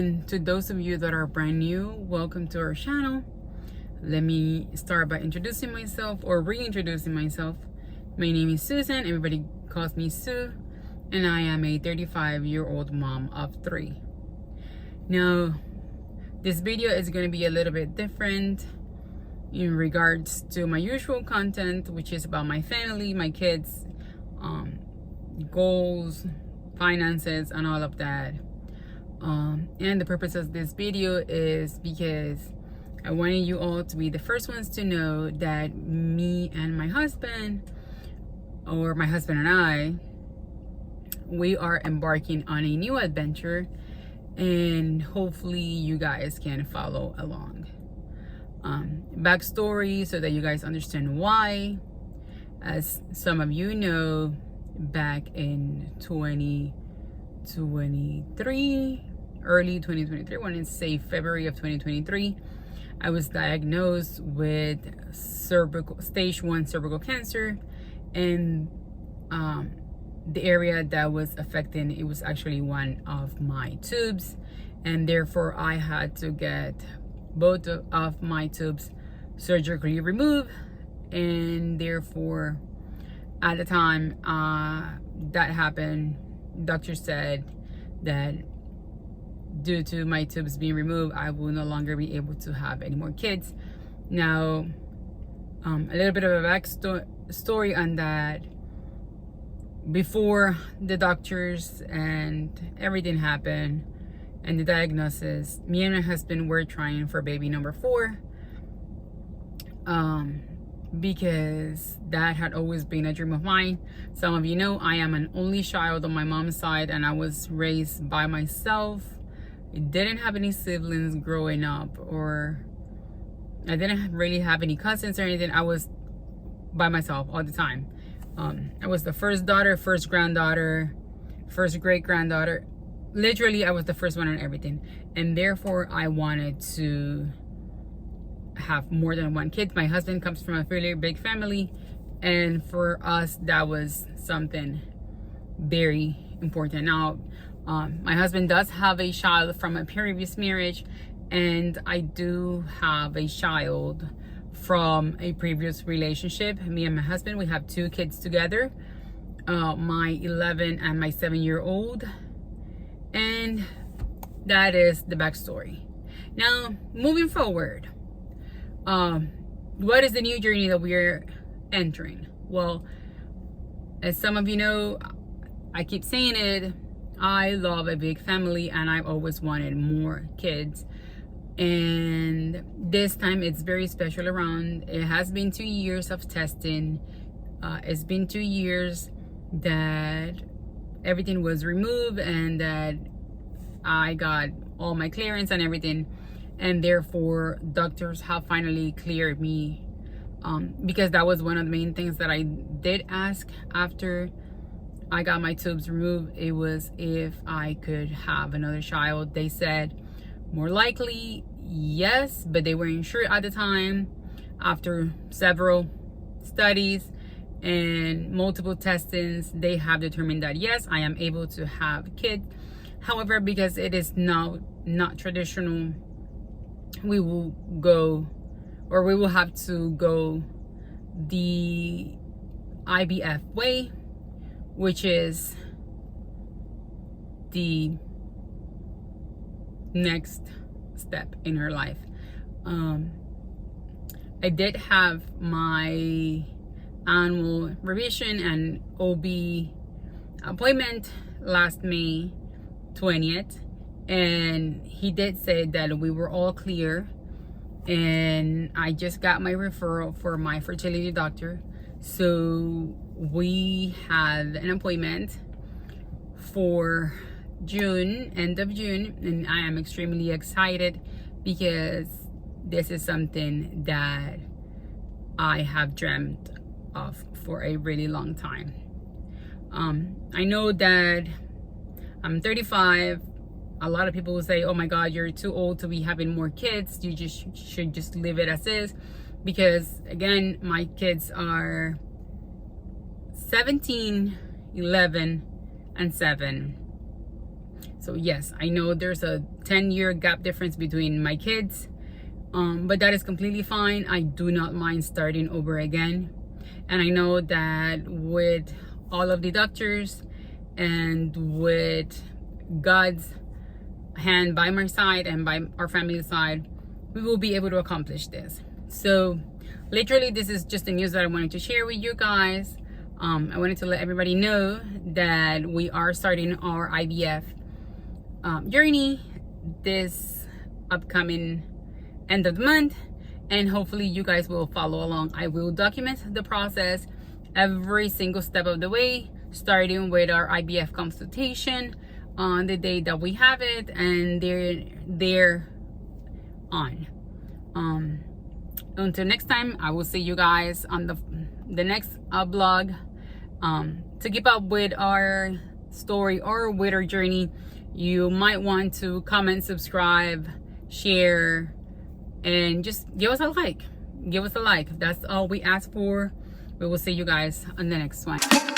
And to those of you that are brand new, welcome to our channel. Let me start by introducing myself or reintroducing myself. My name is Susan. Everybody calls me Sue, and I am a 35-year-old mom of 3. Now, this video is going to be a little bit different in regards to my usual content, which is about my family, my kids, goals, finances, and all of that. And the purpose of this video is because I wanted you all to be the first ones to know that me and my husband, or my husband and I, we are embarking on a new adventure, and hopefully you guys can follow along. Backstory so that you guys understand why. As some of you know, back in 2023, early 2023, I want to say February of 2023, I was diagnosed with stage 1 cervical cancer, and the area that was affecting it was actually one of my tubes, and therefore I had to get both of my tubes surgically removed. And therefore, at the time that happened, doctor said that due to my tubes being removed, I will no longer be able to have any more kids. Now, a little bit of a backstory on that. Before the doctors and everything happened and the diagnosis, me and my husband were trying for baby number 4, because that had always been a dream of mine. Some of you know I am an only child on my mom's side, and I was raised by myself. I didn't have any siblings growing up, or I didn't really have any cousins or anything. I was by myself all the time. I was the first daughter, first granddaughter, first great granddaughter. Literally, I was the first one on everything, and therefore I wanted to have more than one kid. My husband comes from a fairly big family, and for us that was something very important. Now, my husband does have a child from a previous marriage, and I do have a child from a previous relationship. Me and my husband, we have 2 kids together, my 11 and my 7-year-old, and that is the backstory. Now, moving forward, what is the new journey that we're entering? Well, as some of you know, I keep saying it, I love a big family, and I've always wanted more kids. And this time it's very special around. It has been 2 years of testing. It's been 2 years that everything was removed and that I got all my clearance and everything. And therefore, doctors have finally cleared me. Because that was one of the main things that I did ask after I got my tubes removed. It was if I could have another child. They said more likely yes, but they weren't sure at the time. After several studies and multiple testings, they have determined that yes, I am able to have kids. However, because it is now not traditional, we will have to go the IVF way, which is the next step in her life. I did have my annual revision and OB appointment last May 20th, and he did say that we were all clear, and I just got my referral for my fertility doctor. So we had an appointment for June, end of June, and I am extremely excited because this is something that I have dreamt of for a really long time. I know that I'm 35. A lot of people will say, oh my God, you're too old to be having more kids. You just should just leave it as is. Because again, my kids are 17, 11, and 7. So So yes, I know there's a 10-year gap difference between my kids, but that is completely fine. I do not mind starting over again. And I know that with all of the doctors and with God's hand by my side and by our family's side, we will be able to accomplish this. So literally, this is just the news that I wanted to share with you guys. I wanted to let everybody know that we are starting our IVF journey this upcoming end of the month, and hopefully you guys will follow along. I will document the process every single step of the way, starting with our IVF consultation on the day that we have it, and there on. Until next time, I will see you guys on the next vlog. To keep up with our story or with our journey, you might want to comment, subscribe, share, and just give us a like. That's all we ask for. We will see you guys on the next one.